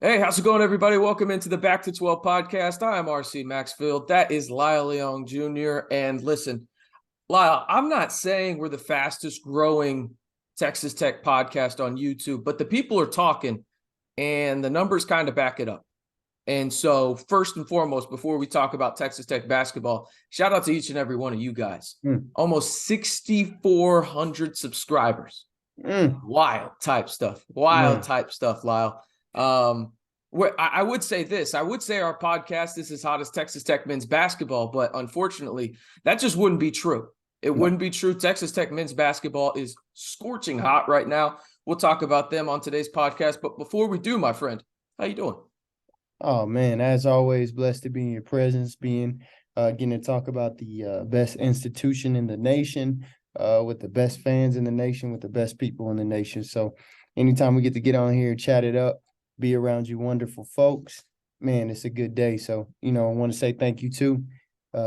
Hey, how's it going, everybody? Welcome into the Back to 12 podcast. I am RC Maxfield. That is Lyle Leong Jr. And listen, Lyle, I'm not saying we're the fastest growing Texas Tech podcast on YouTube, but the people are talking and the numbers kind of back it up. And so, first and foremost, before we talk about Texas Tech basketball, shout out to each and every one of you guys. Almost 6,400 subscribers. Wild type stuff. Type stuff, Lyle. I would say this. I would say our podcast is as hot as Texas Tech men's basketball, but unfortunately, that just wouldn't be true. It wouldn't be true. Texas Tech men's basketball is scorching hot right now. We'll talk about them on today's podcast. But before we do, my friend, how you doing? Oh man, as always, blessed to be in your presence, getting to talk about the best institution in the nation, with the best fans in the nation, with the best people in the nation. So anytime we get on here, chat it up, be around you wonderful folks, man, it's a good day. So, I want to say thank you to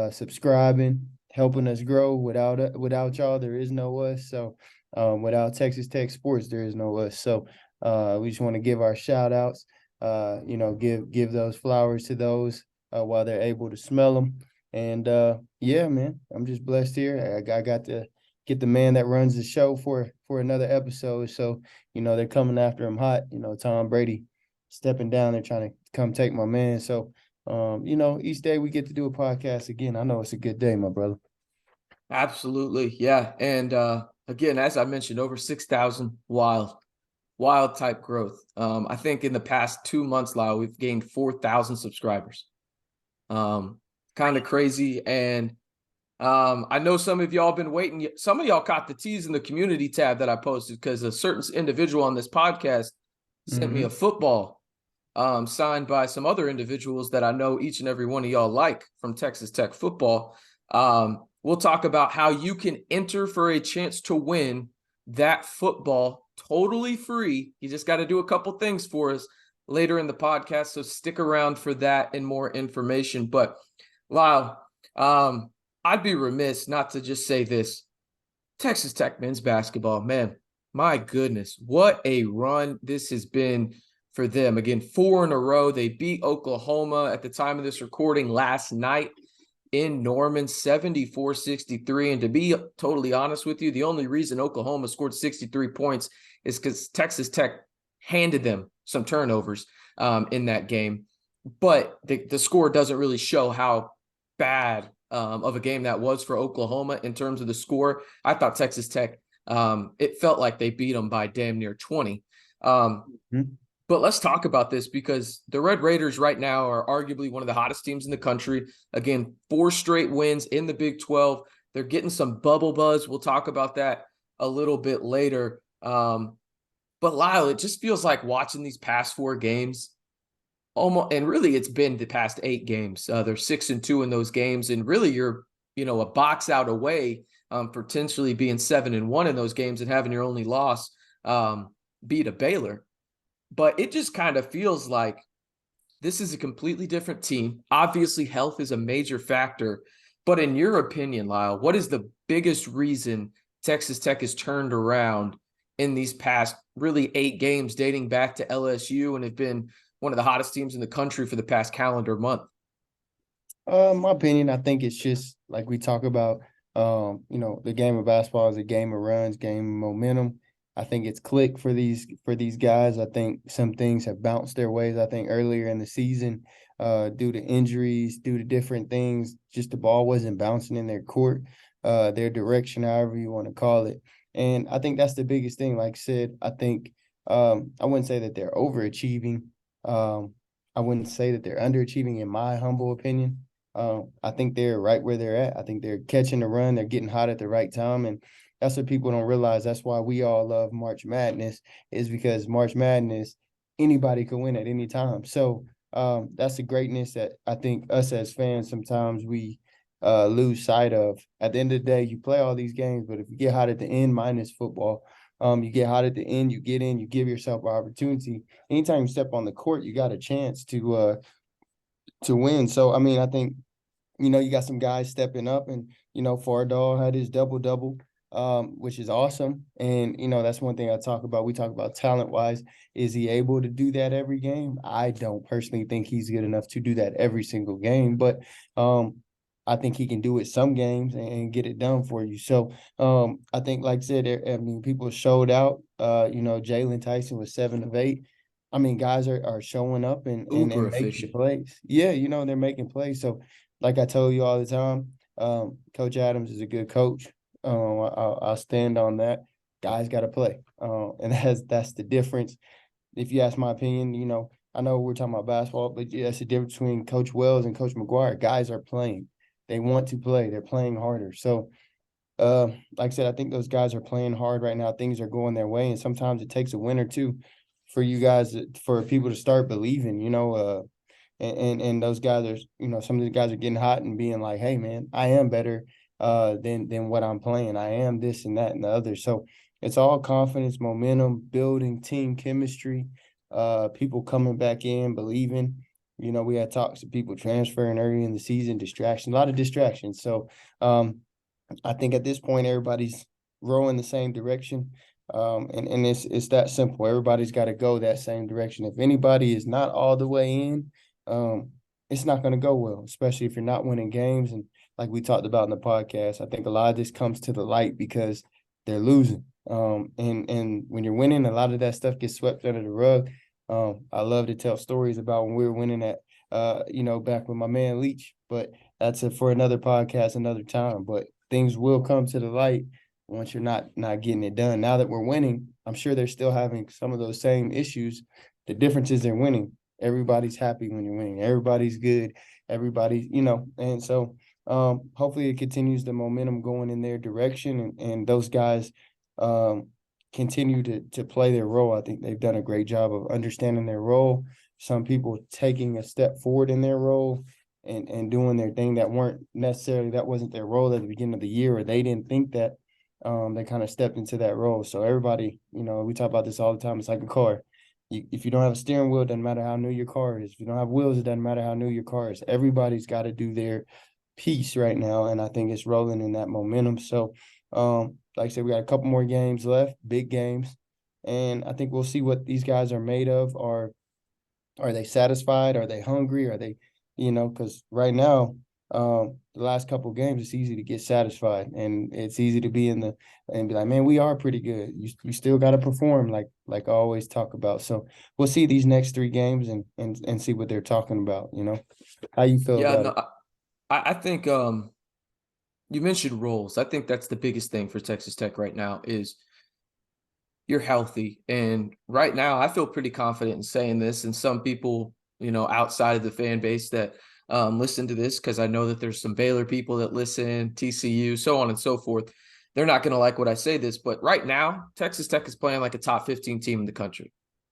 subscribing, helping us grow. Without y'all, there is no us. So without Texas Tech sports, there is no us. So we just want to give our shout outs. Give those flowers to those while they're able to smell them. And yeah, man, I'm just blessed here. I got to get the man that runs the show for another episode. So, they're coming after him hot. Tom Brady stepping down. They're trying to come take my man. So, each day we get to do a podcast again. I know it's a good day, my brother. Absolutely. Yeah. And again, as I mentioned, over 6,000 wild type growth. I think in the past 2 months, Lyle, we've gained 4,000 subscribers. Kind of crazy. And I know some of y'all been waiting. Some of y'all caught the tease in the community tab that I posted because a certain individual on this podcast sent me a football signed by some other individuals that I know each and every one of y'all like from Texas Tech football. We'll talk about how you can enter for a chance to win that football totally free. You just got to do a couple things for us later in the podcast. So stick around for that and more information. But Lyle, I'd be remiss not to just say this. Texas Tech men's basketball, man, my goodness, what a run this has been for them. Again, 4 in a row. They beat Oklahoma at the time of this recording last night in Norman, 74-63. And to be totally honest with you, the only reason Oklahoma scored 63 points is because Texas Tech handed them some turnovers in that game. But the score doesn't really show how bad of a game that was for Oklahoma in terms of the score. I thought Texas Tech, it felt like they beat them by damn near 20. But let's talk about this because the Red Raiders right now are arguably one of the hottest teams in the country. Again, 4 straight wins in the Big 12. They're getting some bubble buzz. We'll talk about that a little bit later. But Lyle, it just feels like watching these past 4 games, almost, and really it's been the past 8 games. They're 6-2 in those games, and really you're, a box out away potentially being 7-1 in those games and having your only loss beat a Baylor. But it just kind of feels like this is a completely different team. Obviously, health is a major factor. But in your opinion, Lyle, what is the biggest reason Texas Tech has turned around in these past really 8 games dating back to LSU and have been one of the hottest teams in the country for the past calendar month? My opinion, I think it's just like we talk about, the game of basketball is a game of runs, game of momentum. I think it's clicked for these guys. I think some things have bounced their ways. I think earlier in the season, due to injuries, due to different things, just the ball wasn't bouncing in their court, their direction, however you want to call it. And I think that's the biggest thing. Like I said, I think I wouldn't say that they're overachieving. I wouldn't say that they're underachieving, in my humble opinion. I think they're right where they're at. I think they're catching the run. They're getting hot at the right time. And that's what people don't realize. That's why we all love March Madness, is because March Madness, anybody can win at any time. So that's the greatness that I think us as fans sometimes we lose sight of. At the end of the day, you play all these games, but if you get hot at the end, minus football, you get hot at the end, you get in, you give yourself an opportunity. Anytime you step on the court, you got a chance to win. So, I think, you got some guys stepping up, and, Fardaws had his double-double. which is awesome. And, that's one thing I talk about. We talk about talent-wise. Is he able to do that every game? I don't personally think he's good enough to do that every single game, but I think he can do it some games and get it done for you. So I think, like I said, I mean, people showed out. Jaylon Tyson was 7 of 8. I mean, guys are showing up Uber and making efficient. plays. Yeah, they're making plays. So, like I tell you all the time, Coach Adams is a good coach. I'll stand on that. Guys got to play, and that's the difference. If you ask my opinion, I know we're talking about basketball, but that's the difference between Coach Wells and Coach McGuire. Guys are playing. They want to play. They're playing harder. So, like I said, I think those guys are playing hard right now. Things are going their way, and sometimes it takes a win or two for you guys, for people to start believing. And those guys are, some of the guys are getting hot and being like, "Hey, man, I am better than what I'm playing. I am this and that and the other." So it's all confidence, momentum, building, team chemistry, people coming back in, believing. We had talks of people transferring early in the season, distraction, a lot of distractions. So I think at this point everybody's rowing the same direction. And it's that simple. Everybody's got to go that same direction. If anybody is not all the way in, it's not going to go well, especially if you're not winning games. And like we talked about in the podcast, I think a lot of this comes to the light because they're losing. And when you're winning, a lot of that stuff gets swept under the rug. I love to tell stories about when we were winning at, back with my man Leach, but that's it for another podcast, another time. But things will come to the light once you're not getting it done. Now that we're winning, I'm sure they're still having some of those same issues. The difference is they're winning. Everybody's happy when you're winning. Everybody's good. Everybody, and so hopefully it continues the momentum going in their direction, and those guys continue to play their role. I think they've done a great job of understanding their role. Some people taking a step forward in their role and doing their thing that wasn't their role at the beginning of the year, or they didn't think that. They kind of stepped into that role. So everybody, we talk about this all the time. It's like a car. If you don't have a steering wheel, it doesn't matter how new your car is. If you don't have wheels, it doesn't matter how new your car is. Everybody's got to do their piece right now, and I think it's rolling in that momentum. So, like I said, we got a couple more games left, big games, and I think we'll see what these guys are made of. Are they satisfied? Are they hungry? Are they, because right now, the last couple of games, it's easy to get satisfied, and it's easy to be and be like, man, we are pretty good. You still got to perform, like I always talk about. So we'll see these next 3 games and see what they're talking about. How you feel Yeah, about no, it? I think you mentioned roles. I think that's the biggest thing for Texas Tech right now is you're healthy. And right now, I feel pretty confident in saying this. And some people, outside of the fan base that listen to this, because I know that there's some Baylor people that listen, TCU, so on and so forth. They're not going to like what I say this, but right now, Texas Tech is playing like a top 15 team in the country.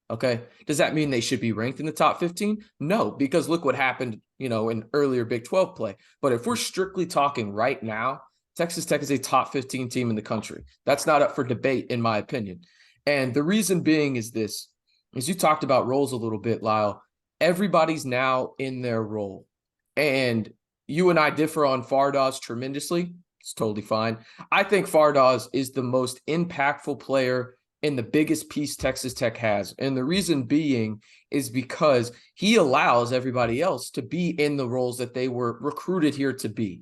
Okay. Does that mean they should be ranked in the top 15? No, because look what happened, in earlier Big 12 play. But if we're strictly talking right now, Texas Tech is a top 15 team in the country. That's not up for debate, in my opinion. And the reason being is this, as you talked about roles a little bit, Lyle, everybody's now in their role. And you and I differ on Fardaws tremendously. It's totally fine. I think Fardaws is the most impactful player in the biggest piece Texas Tech has. And the reason being is because he allows everybody else to be in the roles that they were recruited here to be.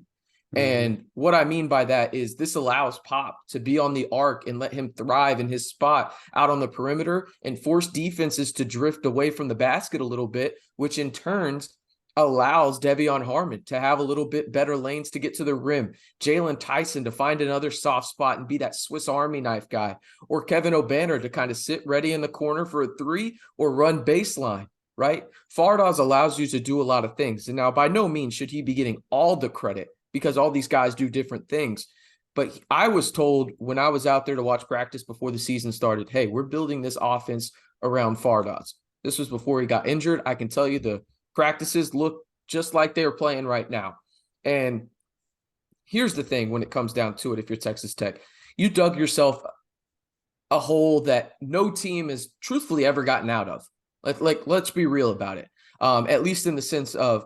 And what I mean by that is this allows Pop to be on the arc and let him thrive in his spot out on the perimeter and force defenses to drift away from the basket a little bit, which in turns allows Devion Harmon to have a little bit better lanes to get to the rim, Jaylon Tyson to find another soft spot and be that Swiss Army knife guy, or Kevin O'Banner to kind of sit ready in the corner for a 3 or run baseline. Right? Fardaws allows you to do a lot of things. And now by no means should he be getting all the credit because all these guys do different things. But I was told when I was out there to watch practice before the season started, hey, we're building this offense around Fardaws. This was before he got injured. I can tell you the practices look just like they're playing right now. And here's the thing when it comes down to it, if you're Texas Tech, you dug yourself a hole that no team has truthfully ever gotten out of. Like let's be real about it. At least in the sense of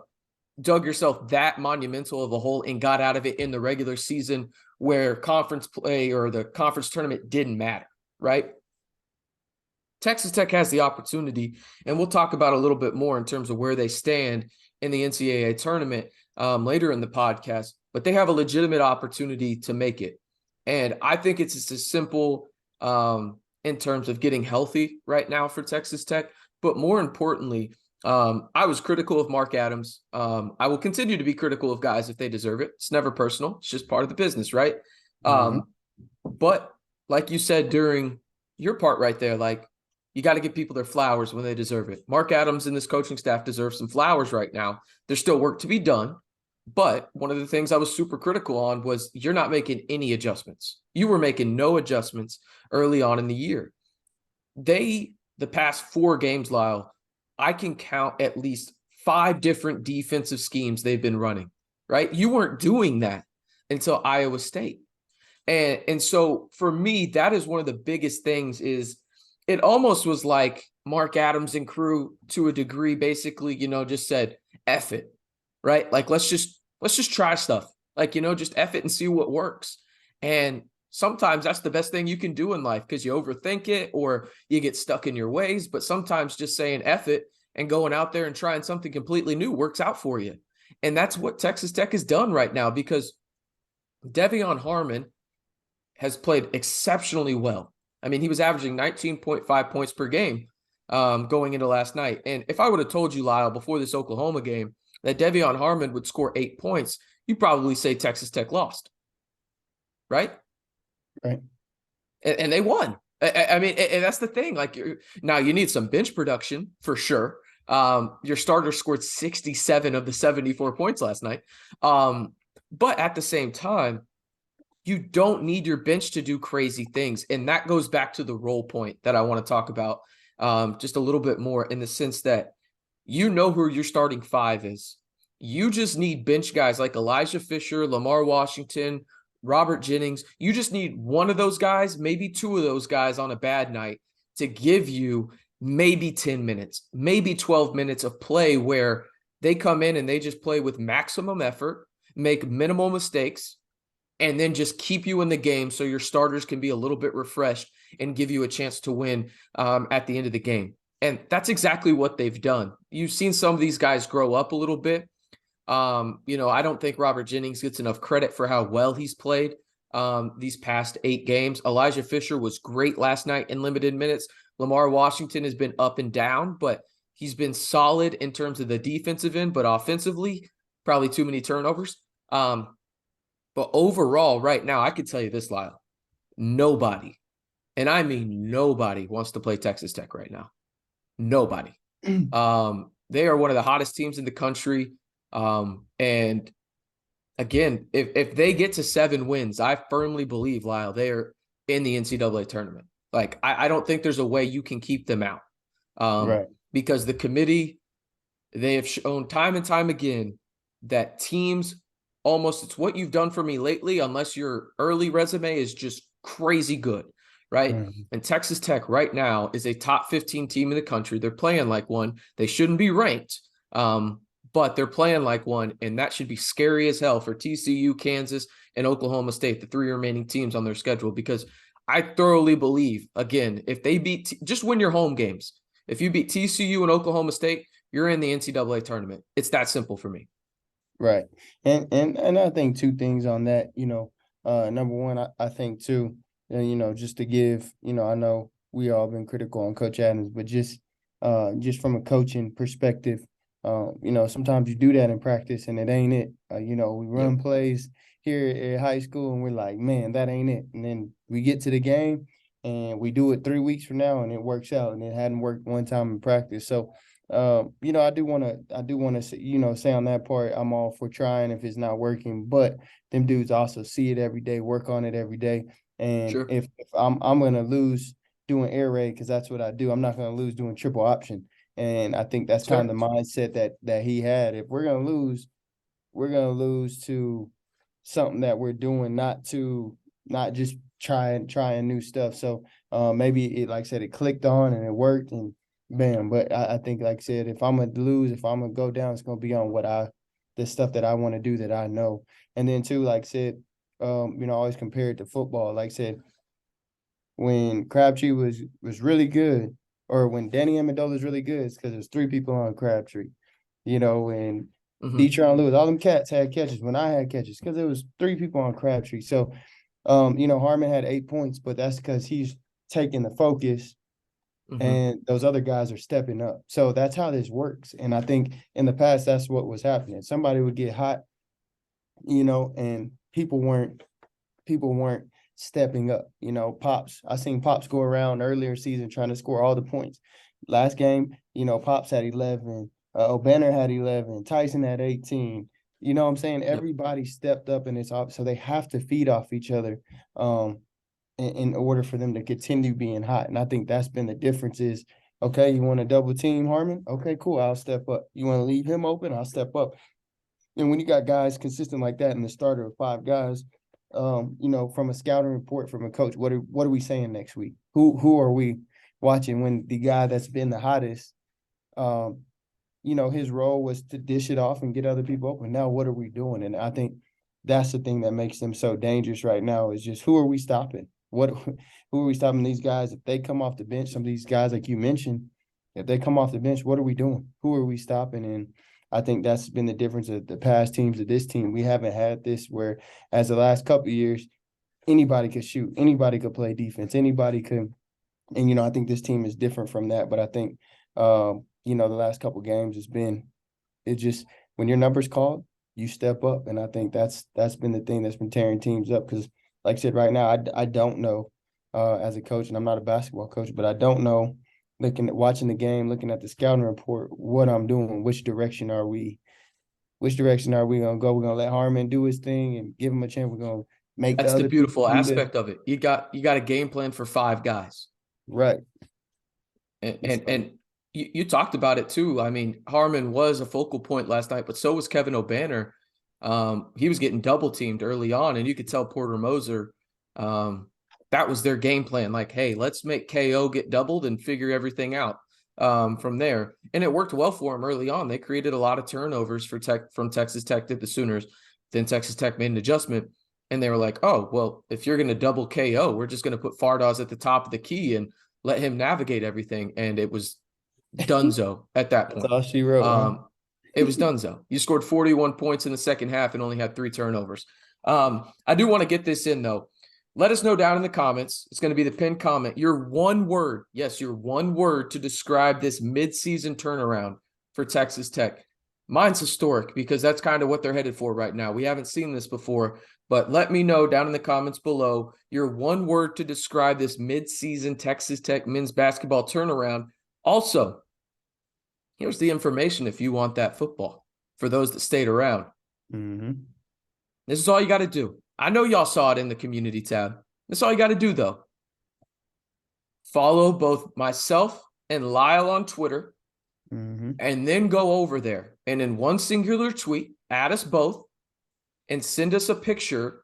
dug yourself that monumental of a hole and got out of it in the regular season where conference play or the conference tournament didn't matter, right? Texas Tech has the opportunity, and we'll talk about a little bit more in terms of where they stand in the NCAA tournament later in the podcast, but they have a legitimate opportunity to make it. And I think it's just as simple in terms of getting healthy right now for Texas Tech. But more importantly, I was critical of Mark Adams. I will continue to be critical of guys if they deserve it. It's never personal. It's just part of the business, right? But like you said during your part right there, like, you got to give people their flowers when they deserve it. Mark Adams and this coaching staff deserve some flowers right now. There's still work to be done. But one of the things I was super critical on was you're not making any adjustments. You were making no adjustments early on in the year. The past 4 games, Lyle, I can count at least 5 different defensive schemes they've been running, right? You weren't doing that until Iowa State. And so for me, that is one of the biggest things is it almost was like Mark Adams and crew to a degree basically, just said, F it, right? Like, let's just try stuff. Like, just F it and see what works. And sometimes that's the best thing you can do in life because you overthink it or you get stuck in your ways. But sometimes just saying F it and going out there and trying something completely new works out for you. And that's what Texas Tech has done right now because Devion Harmon has played exceptionally well. I mean, he was averaging 19.5 points per game going into last night. And if I would have told you, Lyle, before this Oklahoma game, that Devion Harmon would score 8 points, you'd probably say Texas Tech lost. Right? Right. And they won. I mean, and that's the thing. Like, now you need some bench production for sure. Your starter scored 67 of the 74 points last night. But at the same time, you don't need your bench to do crazy things. And that goes back to the role point that I want to talk about just a little bit more in the sense that who your starting 5 is. You just need bench guys like Elijah Fisher, Lamar Washington, Robert Jennings. You just need one of those guys, maybe 2 of those guys on a bad night to give you maybe 10 minutes, maybe 12 minutes of play where they come in and they just play with maximum effort, make minimal mistakes, and then just keep you in the game so your starters can be a little bit refreshed and give you a chance to win at the end of the game. And that's exactly what they've done. You've seen some of these guys grow up a little bit. I don't think Robert Jennings gets enough credit for how well he's played these past 8 games. Elijah Fisher was great last night in limited minutes. Lamar Washington has been up and down, but he's been solid in terms of the defensive end, but offensively, probably too many turnovers. But overall, right now, I could tell you this, Lyle. Nobody, and I mean nobody, wants to play Texas Tech right now. Nobody. They are one of the hottest teams in the country. And again, if they get to 7 wins, I firmly believe, Lyle, they are in the NCAA tournament. Like, I don't think there's a way you can keep them out. Right. Because the committee, they have shown time and time again that teams it's what you've done for me lately, unless your early resume is just crazy good, right? Mm-hmm. And Texas Tech right now is a top 15 team in the country. They're playing like one. They shouldn't be ranked, but they're playing like one, and that should be scary as hell for TCU, Kansas, and Oklahoma State, the 3 remaining teams on their schedule, because I thoroughly believe, again, if they just win your home games. If you beat TCU and Oklahoma State, you're in the NCAA tournament. It's that simple for me. Right. And I think 2 things on that, number one, I think too, just to give, I know we all been critical on Coach Adams, but just from a coaching perspective, sometimes you do that in practice and it ain't it. We run plays here at high school and we're like, man, that ain't it. And then we get to the game and we do it 3 weeks from now and it works out, and it hadn't worked one time in practice. So, I do want to say on that part, I'm all for trying if it's not working, but them dudes also see it every day, work on it every day. And Sure. if I'm going to lose doing air raid, because that's what I do, I'm not going to lose doing triple option. And I think that's kind of the mindset that he had. If we're going to lose to something that we're doing, not just trying new stuff. So maybe it, like I said, it clicked on and it worked and bam. But I think, like I said, if I'm going to lose, if I'm going to go down, it's going to be on what I the stuff that I want to do that I know. And then too, like I said, I always compare it to football. Like I said, when Crabtree was really good, or when Danny Amendola is really good, it's because there's 3 people on Crabtree. When Detron Lewis, all them cats had catches when I had catches, because there was 3 people on Crabtree. So, Harmon had 8 points, but that's because he's taking the focus and those other guys are stepping up. So that's how this works. And I think in the past, that's what was happening. Somebody would get hot, and people weren't stepping up. Pops, I seen Pops go around earlier season trying to score all the points. Last game, Pops had 11, O'Banner had 11, Tyson had 18. You know what I'm saying? Yep. Everybody stepped up in this op, so they have to feed off each other in order for them to continue being hot. And I think that's been the difference is, okay, you want to double team Harmon? Okay, cool, I'll step up. You want to leave him open? I'll step up. And when you got guys consistent like that in the starter of 5 guys, from a scouting report from a coach, what are we saying next week? Who are we watching when the guy that's been the hottest, his role was to dish it off and get other people open. Now what are we doing? And I think that's the thing that makes them so dangerous right now is just who are we stopping? Who are we stopping these guys? If they come off the bench, some of these guys like you mentioned, if they come off the bench, what are we doing? Who are we stopping? And I think that's been the difference of the past teams to this team. We haven't had this where, as the last couple of years, anybody could shoot, anybody could play defense, anybody could. And, I think this team is different from that. But I think, the last couple of games it just, when your number's called, you step up. And I think that's been the thing that's been tearing teams up because, like I said, right now, I don't know as a coach, and I'm not a basketball coach, but I don't know, watching the game, looking at the scouting report, what I'm doing, which direction are we going to go? We're going to let Harmon do his thing and give him a chance. We're going to make That's the the other beautiful people do aspect of it. You got a game plan for 5 guys. Right. And you talked about it too. I mean, Harmon was a focal point last night, but so was Kevin O'Banner. He was getting double teamed early on, and you could tell Porter Moser that was their game plan. Like, hey, let's make KO get doubled and figure everything out from there. And it worked well for them early on. They created a lot of turnovers from Texas Tech to the Sooners. Then Texas Tech made an adjustment, and they were like, oh, well, if you're going to double KO, we're just going to put Fardaws at the top of the key and let him navigate everything. And it was dunzo at that point. That's all she wrote. It was dunzo. You scored 41 points in the second half and only had 3 turnovers. I do want to get this in, though. Let us know down in the comments. It's going to be the pinned comment. Your one word, yes, your one word to describe this midseason turnaround for Texas Tech. Mine's historic because that's kind of what they're headed for right now. We haven't seen this before, but let me know down in the comments below your one word to describe this midseason Texas Tech men's basketball turnaround. Also, here's the information if you want that football for those that stayed around. This is all you got to do. I know y'all saw it in the community tab. That's all you got to do, though. Follow both myself and Lyle on Twitter, and then go over there. And in one singular tweet, add us both and send us a picture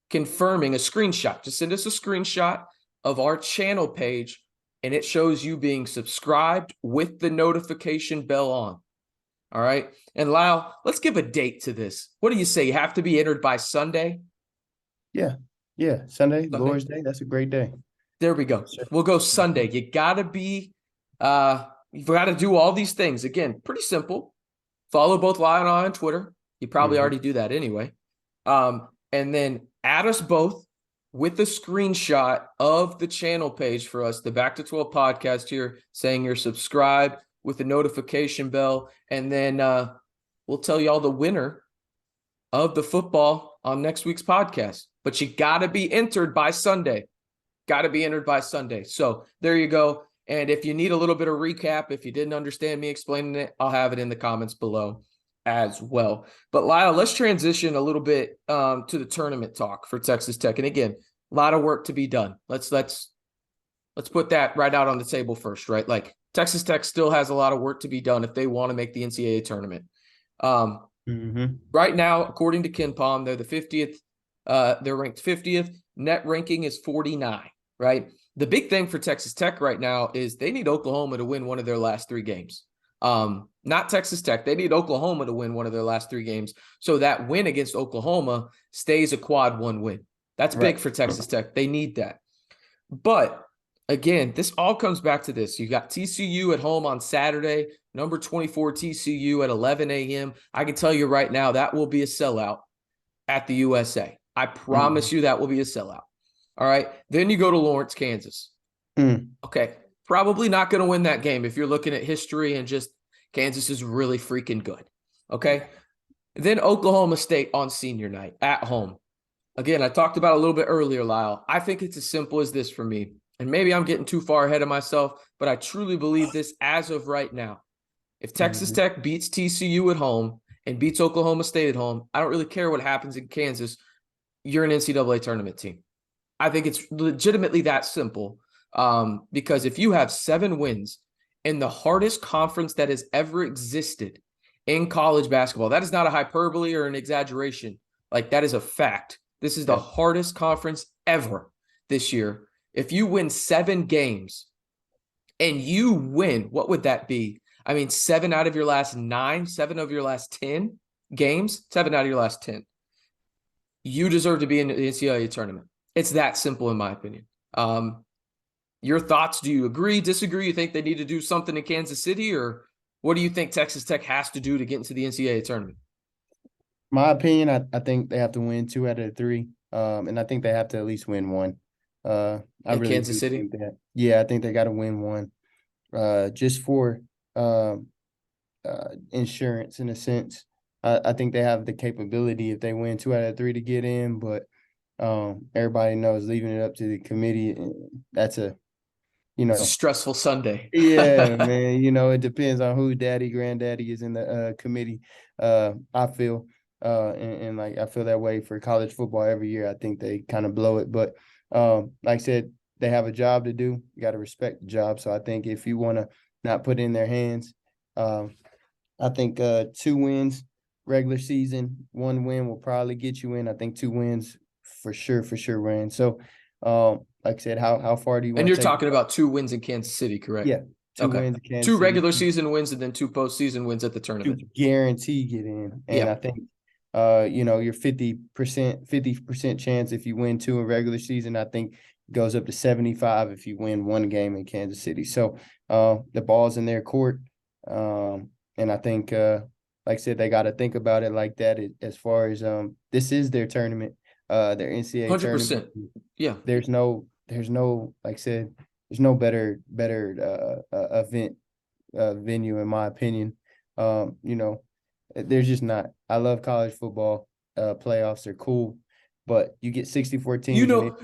confirming a screenshot. Just send us a screenshot of our channel page, and it shows you being subscribed with the notification bell on. All right. And Lyle, let's give a date to this. What do you say? You have to be entered by Sunday? Yeah. Sunday, Lord's Day. That's a great day. There we go. We'll go Sunday. You got to be, you've got to do all these things. Again, pretty simple. Follow both Lyle and I on Twitter. You probably already do that anyway. And then add us both with a screenshot of the channel page for us, the Back to 12 podcast here, saying you're subscribed with the notification bell. And then we'll tell y'all the winner of the football on next week's podcast. But you got to be entered by Sunday. Got to be entered by Sunday. So there you go. And if you need a little bit of recap, if you didn't understand me explaining it, I'll have it in the comments below as well. But Lyle, let's transition a little bit to the tournament talk for Texas Tech. And again, a lot of work to be done. Let's put that right out on the table first, right? Like Texas Tech still has a lot of work to be done if they want to make the NCAA tournament. Right now, according to KenPom, they're the 50th. They're ranked 50th. Net ranking is 49, right? The big thing for Texas Tech right now is they need Oklahoma to win one of their last 3 games. not Texas Tech. They need Oklahoma to win one of their last 3 games. So that win against Oklahoma stays a quad 1 win. That's Right. big for Texas Tech. They need that. But again, this all comes back to this. You got TCU at home on Saturday, number 24 TCU at 11 a.m. I can tell you right now that will be a sellout at the USA. I promise you that will be a sellout. All right. Then you go to Lawrence, Kansas. Okay. Probably not going to win that game if you're looking at history and just Kansas is really freaking good. Okay. Then Oklahoma State on senior night at home. Again, I talked about a little bit earlier, Lyle. I think it's as simple as this for me. And maybe I'm getting too far ahead of myself, but I truly believe this as of right now. If Texas Tech beats TCU at home and beats Oklahoma State at home, I don't really care what happens in Kansas. You're an NCAA tournament team. I think it's legitimately that simple. Because if you have 7 wins in the hardest conference that has ever existed in college basketball, that is not a hyperbole or an exaggeration. Like, that is a fact. This is the hardest conference ever this year. If you win 7 games and you win, what would that be? I mean, 7 out of your last 9, 7 of your last 10 games, 7 out of your last 10. You deserve to be in the NCAA tournament. It's that simple, in my opinion. Your thoughts? Do you agree, disagree? You think they need to do something in Kansas City, or what do you think Texas Tech has to do to get into the NCAA tournament? My opinion, I think they have to win 2 out of 3. And I think they have to at least win 1. I in really Kansas do City? think that. Yeah, I think they got to win 1. Just for insurance in a sense. I think they have the capability if they win 2 out of 3 to get in, but everybody knows leaving it up to the committee, that's a It's a stressful Sunday. yeah, man. It depends on who daddy, granddaddy is in the committee. I feel and like I feel that way for college football every year. I think they kind of blow it, but like I said, they have a job to do. You got to respect the job. So I think if you want to not put in their hands, I think 2 wins regular season, 1 win will probably get you in. I think 2 wins for sure win. So like I said, how far do you And want you're to take talking about 2 wins in Kansas City, correct? Yeah, 2 Okay. wins in Kansas 2 City regular season wins and then 2 postseason wins at the to tournament. guarantee get in. And Yeah. I think your 50% chance if you win 2 in regular season, I think goes up to 75 if you win 1 game in Kansas City. So the ball's in their court. And I think like I said, they got to think about it like that as far as this is their tournament, their NCAA 100%. tournament. Yeah. There's no like I said, there's no better event venue in my opinion. There's just not. I love college football. Playoffs are cool, but you get 64 teams. You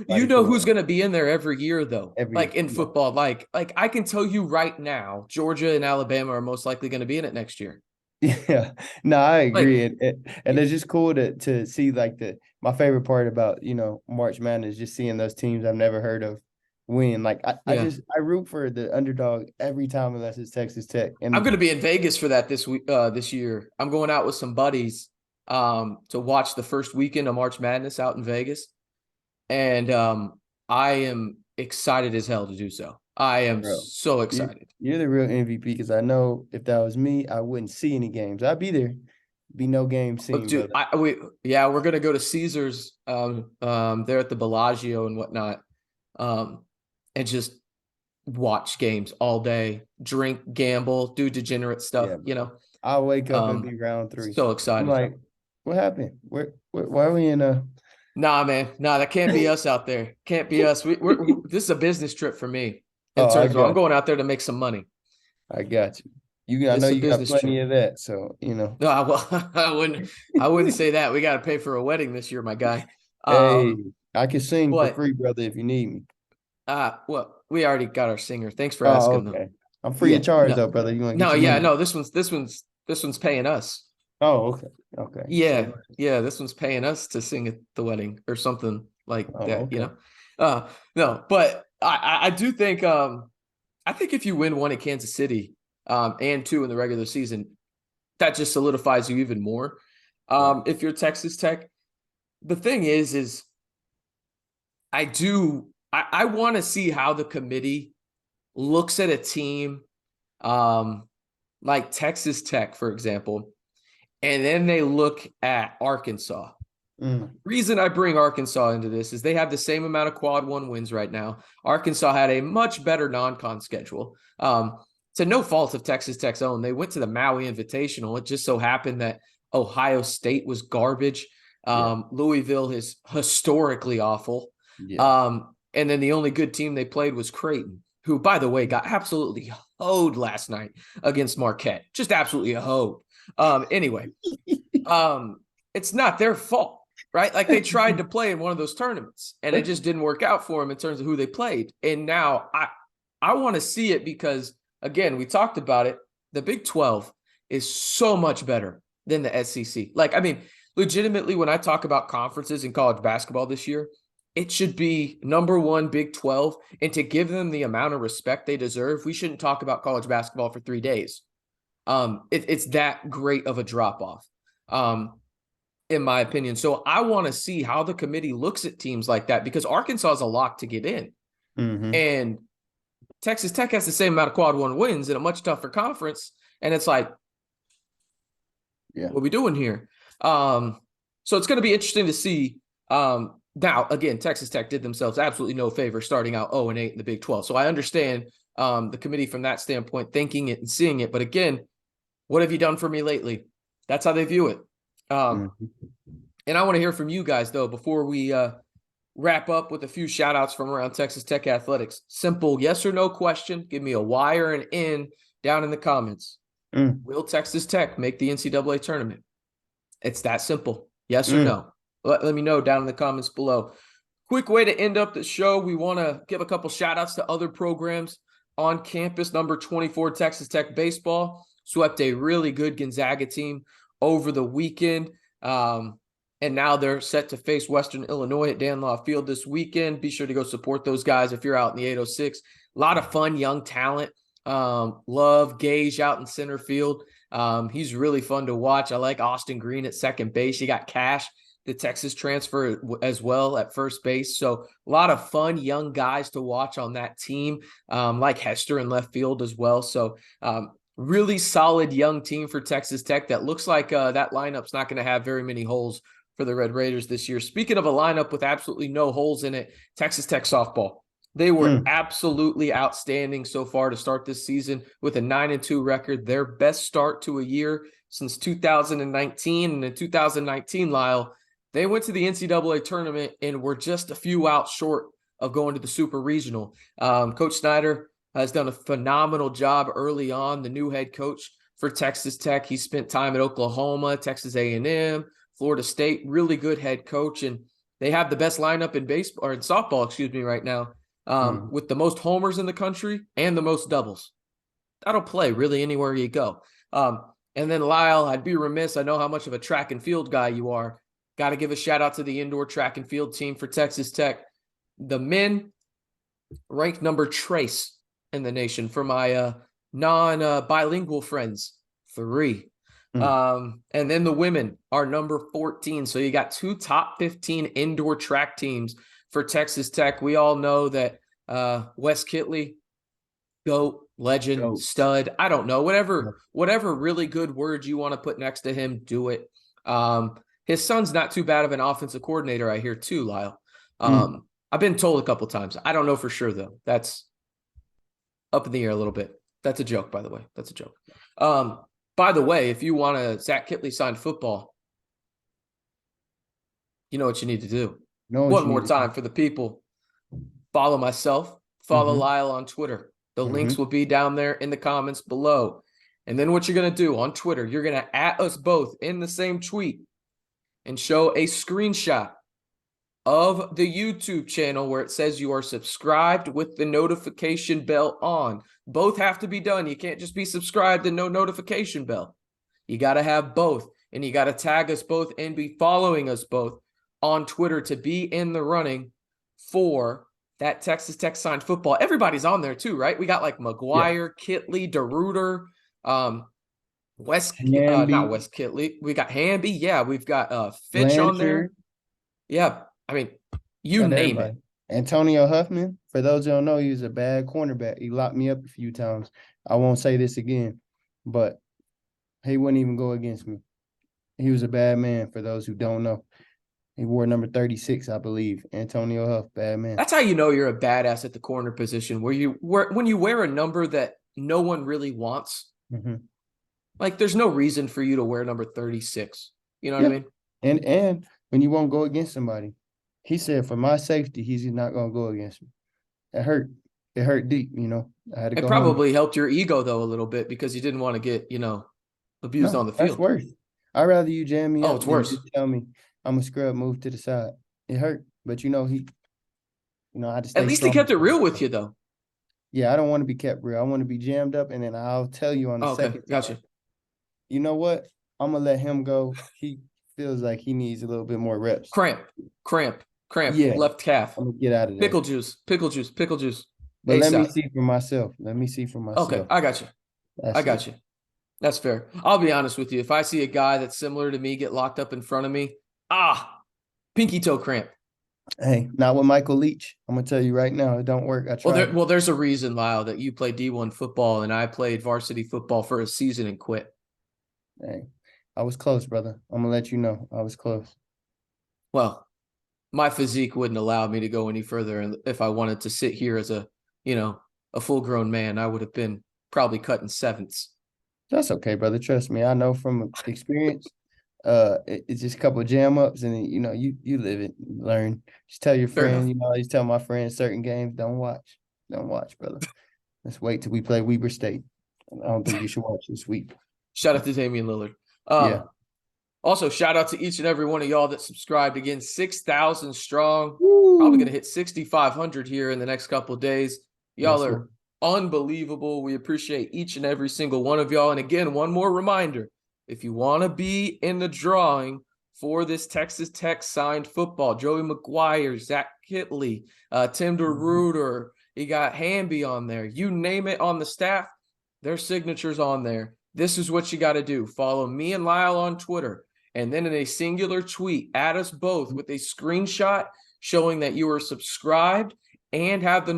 and know who's going to be in there every year, though. Every like year, in football, like I can tell you right now, Georgia and Alabama are most likely going to be in it next year. Yeah, no, I agree, Like, and it's just cool to see like my favorite part about March Madness is just seeing those teams I've never heard of win. Like I root for the underdog every time unless it's Texas Tech. And I'm going to be in Vegas for that this week. This year, I'm going out with some buddies to watch the first weekend of March Madness out in Vegas, and I am excited as hell to do so. I am so excited. You're the real MVP because I know if that was me, I wouldn't see any games. I'd be there, be no game seen. Look, dude, we're gonna go to Caesars, there at the Bellagio and whatnot, and just watch games all day, drink, gamble, do degenerate stuff. I'll wake up and be round 3. So excited. I'm like, what happened? Why are we in a? Nah, man, that can't be us out there. Can't be us. We're this is a business trip for me. In Oh, terms of, I'm going out there to make some money. I got you. I know you got plenty of that, so No, well, I wouldn't say that. We got to pay for a wedding this year, my guy. Hey, I can sing for free, brother, if you need me. Well, we already got our singer. Thanks for asking, okay. I'm free of charge, though, brother. You want to get no. This one's paying us. Oh, okay. Yeah. This one's paying us to sing at the wedding or something like that. Okay. No, but I do think I think if you win 1 at Kansas City and 2 in the regular season, that just solidifies you even more. If you're Texas Tech, the thing is I want to see how the committee looks at a team like Texas Tech, for example, and then they look at Arkansas. Reason I bring Arkansas into this is they have the same amount of quad one wins right now. Arkansas had a much better non-con schedule. To no fault of Texas Tech's own. They went to the Maui Invitational. It just so happened that Ohio State was garbage. Louisville is historically awful. And then the only good team they played was Creighton, who, by the way, got absolutely hoed last night against Marquette. Just absolutely hoed. Anyway, it's not their fault. Right? Like they tried to play in one of those tournaments and it just didn't work out for them in terms of who they played. And now I want to see it because, again, we talked about it. The Big 12 is so much better than the SEC. Like, I mean, legitimately, when I talk about conferences in college basketball this year, it should be number one Big 12. And to give them the amount of respect they deserve, we shouldn't talk about college basketball for 3 days. It's that great of a drop-off. In my opinion. So I want to see how the committee looks at teams like that because Arkansas is a lock to get in. And Texas Tech has the same amount of quad one wins in a much tougher conference. And it's like, what are we doing here? So it's going to be interesting to see. Now, again, Texas Tech did themselves absolutely no favor starting out 0-8 in the Big 12. So I understand the committee from that standpoint, thinking it and seeing it. But again, what have you done for me lately? That's how they view it. And I want to hear from you guys, though, before we wrap up with a few shout outs from around Texas Tech athletics. Simple yes or no question. Give me a Y or an N down in the comments. Will Texas Tech make the NCAA tournament? It's that simple. Yes or no? Let me know down in the comments below. Quick way to end up the show. We want to give a couple shout outs to other programs on campus. Number 24, Texas Tech baseball swept a really good Gonzaga team over the weekend. And now they're set to face Western Illinois at Dan Law Field this weekend. Be sure to go support those guys if you're out in the 806. A lot of fun, young talent. Love Gage out in center field. He's really fun to watch. I like Austin Green at second base. You got Cash, the Texas transfer, as well at first base. So a lot of fun young guys to watch on that team, like Hester in left field as well. So really solid young team for Texas Tech that looks like that lineup's not going to have very many holes for the Red Raiders this year. Speaking of a lineup with absolutely no holes in it, Texas Tech softball. They were absolutely outstanding so far to start this season with a 9-2 record, their best start to a year since 2019. And in 2019, Lyle, they went to the NCAA tournament and were just a few outs short of going to the Super Regional. Coach Snyder has done a phenomenal job early on, the new head coach for Texas Tech. He spent time at Oklahoma, Texas A&M, Florida State, really good head coach. And they have the best lineup in baseball or in softball, right now, with the most homers in the country and the most doubles. That'll play really anywhere you go. And then Lyle, I'd be remiss. I know how much of a track and field guy you are. Got to give a shout out to the indoor track and field team for Texas Tech. The men ranked number trace in the nation for my non-bilingual friends, 3. And then the women are number 14. So you got 2 top 15 indoor track teams for Texas Tech. We all know that Wes Kitley, GOAT, legend, stud, I don't know, whatever really good word you want to put next to him, do it. His son's not too bad of an offensive coordinator, I hear too, Lyle. I've been told a couple times. I don't know for sure, though. That's up in the air a little bit. That's a joke, by the way. That's a joke. By the way, if you want a Zach Kitley signed football, you know what you need to do. One more time for the people. Follow myself. Follow Lyle on Twitter. The links will be down there in the comments below. And then what you're going to do on Twitter, you're going to @ us both in the same tweet and show a screenshot of the YouTube channel where it says you are subscribed with the notification bell on. Both have to be done. You can't just be subscribed and no notification bell. You got to have both. And you got to tag us both and be following us both on Twitter to be in the running for that Texas Tech signed football. Everybody's on there too, right? We got like McGuire, Kitley, DeRuiter, not Wes Kitley. We got Hamby. Yeah, we've got Fitch on there. Yeah, I mean, you name it. Antonio Huffman, for those who don't know, he was a bad cornerback. He locked me up a few times. I won't say this again. but he wouldn't even go against me. He was a bad man, for those who don't know. He wore number 36, I believe. Antonio Huff, bad man. That's how you know you're a badass at the corner position, when you wear a number that no one really wants. Mm-hmm. Like, there's no reason for you to wear number 36. You know what I mean? And when you won't go against somebody, he said, for my safety, he's not going to go against me. It hurt. It hurt deep, I had to It go home. probably helped your ego, though, a little bit, because you didn't want to get, abused on No, the that's field. worse. I'd rather you jam me Oh, up it's than worse. just tell me I'm a scrub, move to the side. It hurt, but I had to stay At least he strong. kept it real with you, though. Yeah, I don't want to be kept real. I want to be jammed up, and then I'll tell you on the Oh, okay, second. gotcha. You know what? I'm gonna let him go. He feels like he needs a little bit more reps. Cramp, Yeah, left calf. I'm gonna get out of there. Pickle juice. But let me ASAP. see for myself. Okay, I got you. That's it. That's fair. I'll be honest with you. If I see a guy that's similar to me get locked up in front of me, pinky toe cramp. Hey, not with Michael Leach. I'm gonna tell you right now, it don't work. I tried. Well, there's a reason, Lyle, that you played D1 football and I played varsity football for a season and quit. Hey, I was close, brother. I'm gonna let you know. I was close. Well, my physique wouldn't allow me to go any further. And if I wanted to sit here as a full grown man, I would have been probably cutting sevenths. That's okay, brother. Trust me. I know from experience. It's just a couple of jam ups, and then, you live it, learn. Just tell your Fair enough. friend. I just tell my friends certain games. Don't watch, brother. Let's wait till we play Weber State. I don't think you should watch this week. Shout out to Damian Lillard. Yeah. Also, shout out to each and every one of y'all that subscribed. Again, 6,000 strong. Woo. Probably going to hit 6,500 here in the next couple of days. Y'all are unbelievable. We appreciate each and every single one of y'all. And again, one more reminder, if you want to be in the drawing for this Texas Tech signed football, Joey McGuire, Zach Kitley, Tim DeRuiter, you got Hamby on there. You name it on the staff, their signatures on there. This is what you got to do. Follow me and Lyle on Twitter. And then in a singular tweet, add us both with a screenshot showing that you are subscribed and have the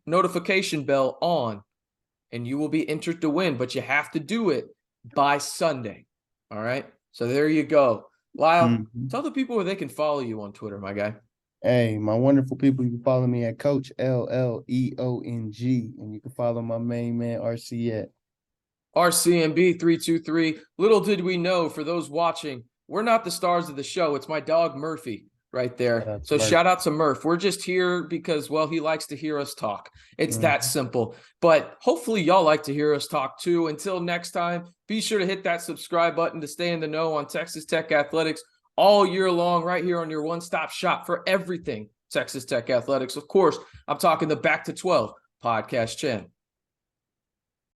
notification bell on. And you will be entered to win. But you have to do it by Sunday. All right? So there you go. Lyle, tell the people where they can follow you on Twitter, my guy. Hey, my wonderful people, you can follow me at Coach LLEONG. And you can follow my main man, RC at RCMB323. Little did we know, for those watching, we're not the stars of the show. It's my dog, Murphy, right there. So shout out to Murph. We're just here because, well, he likes to hear us talk. It's that simple. But hopefully y'all like to hear us talk too. Until next time, be sure to hit that subscribe button to stay in the know on Texas Tech Athletics all year long, right here on your one-stop shop for everything Texas Tech Athletics. Of course, I'm talking the Back to 12 podcast channel.